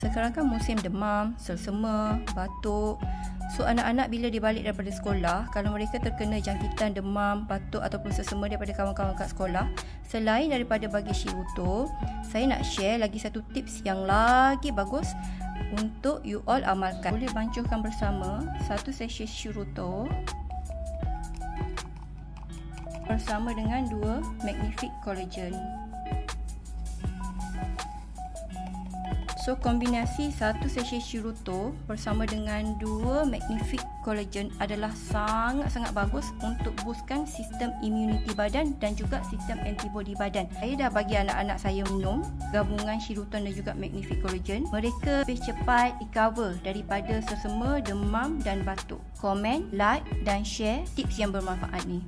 Sekarang kan musim demam, selsema, batuk. So anak-anak bila dia balik daripada sekolah, kalau mereka terkena jangkitan demam, batuk ataupun selsema daripada kawan-kawan kat sekolah, selain daripada bagi Shirutto, saya nak share lagi satu tips yang lagi bagus untuk you all amalkan. Boleh bancuhkan bersama satu sachet Shirutto bersama dengan 2 Magnific Collagen. So kombinasi satu sachet Shirutto bersama dengan 2 Magnific Collagen adalah sangat-sangat bagus untuk boostkan sistem immunity badan dan juga sistem antibody badan. Saya dah bagi anak-anak saya minum gabungan Shirutto dan juga Magnific Collagen. Mereka lebih cepat recover daripada selsema, demam dan batuk. Komen, like dan share tips yang bermanfaat ni.